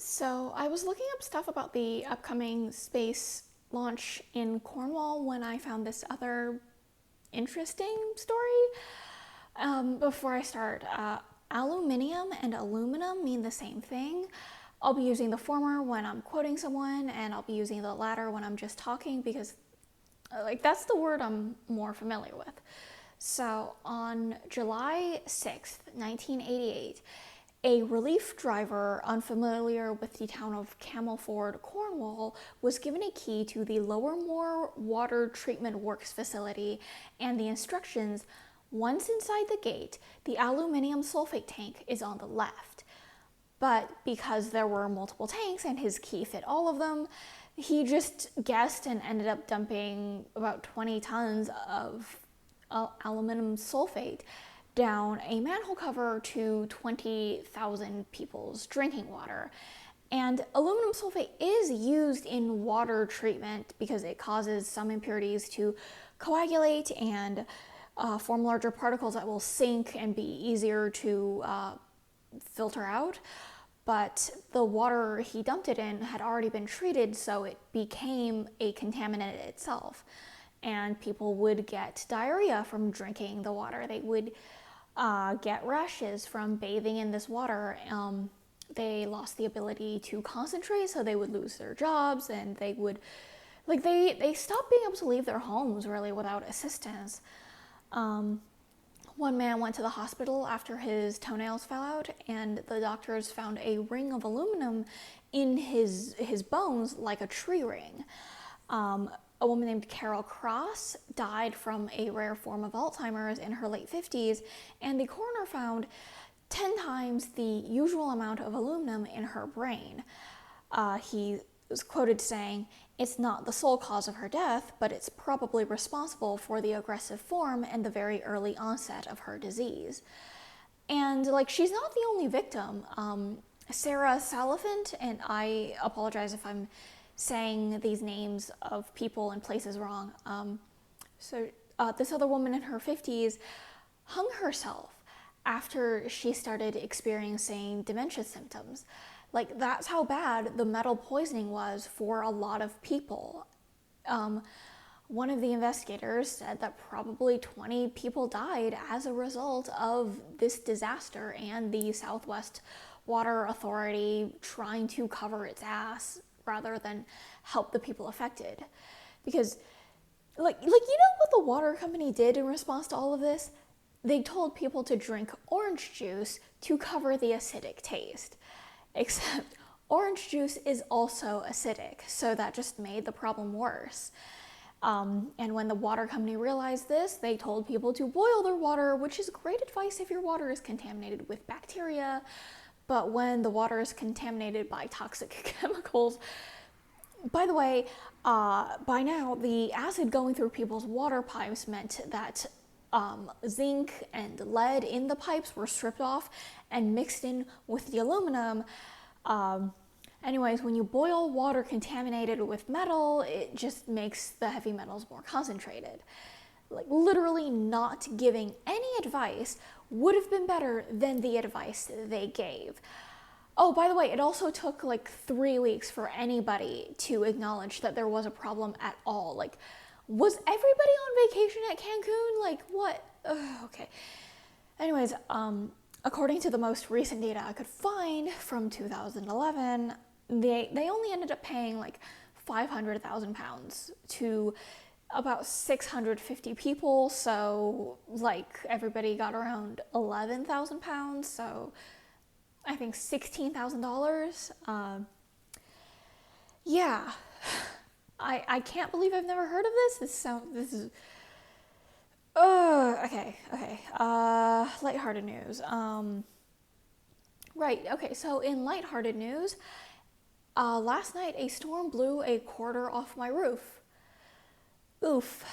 So I was looking up stuff about the upcoming space launch in Cornwall when I found this other interesting story. Before I start, aluminium and aluminum mean the same thing. I'll be using the former when I'm quoting someone, and I'll be using the latter when I'm just talking because, that's the word I'm more familiar with. So on July 6th, 1988, a relief driver unfamiliar with the town of Camelford, Cornwall, was given a key to the Lowermore Water Treatment Works facility and the instructions: once inside the gate, the aluminium sulphate tank is on the left. But because there were multiple tanks and his key fit all of them, he just guessed and ended up dumping about 20 tons of aluminum sulphate down a manhole cover to 20,000 people's drinking water. And aluminum sulfate is used in water treatment because it causes some impurities to coagulate and form larger particles that will sink and be easier to filter out. But the water he dumped it in had already been treated, so it became a contaminant itself. And people would get diarrhea from drinking the water. They would get rashes from bathing in this water. They lost the ability to concentrate, so they would lose their jobs, and they would, they stopped being able to leave their homes really without assistance. One man went to the hospital after his toenails fell out, and the doctors found a ring of aluminum in his bones, like a tree ring. A woman named Carol Cross died from a rare form of Alzheimer's in her late 50s, and the coroner found 10 times the usual amount of aluminum in her brain. He was quoted saying, "It's not the sole cause of her death, but it's probably responsible for the aggressive form and the very early onset of her disease." And she's not the only victim. Sarah Salafant, and I apologize if I'm saying these names of people and places wrong. This other woman in her 50s hung herself after she started experiencing dementia symptoms. That's how bad the metal poisoning was for a lot of people. One of the investigators said that probably 20 people died as a result of this disaster and the Southwest Water Authority trying to cover its ass rather than help the people affected. Because, you know what the water company did in response to all of this? They told people to drink orange juice to cover the acidic taste. Except orange juice is also acidic, so that just made the problem worse. And when the water company realized this, they told people to boil their water, which is great advice if your water is contaminated with bacteria. But when the water is contaminated by toxic chemicals, by the way, by now the acid going through people's water pipes meant that zinc and lead in the pipes were stripped off and mixed in with the aluminum. Anyways, when you boil water contaminated with metal, it just makes the heavy metals more concentrated. Literally not giving any advice would have been better than the advice they gave. Oh, by the way, it also took 3 weeks for anybody to acknowledge that there was a problem at all. Was everybody on vacation at Cancun? What? Ugh, okay. Anyways, according to the most recent data I could find from 2011, they only ended up paying 500,000 pounds to about 650 people, so everybody got around 11,000 pounds, so I think $16,000. Yeah, I can't believe I've never heard of this. This is okay. Lighthearted news. Right, okay, so in lighthearted news, last night a storm blew a quarter off my roof. Oof.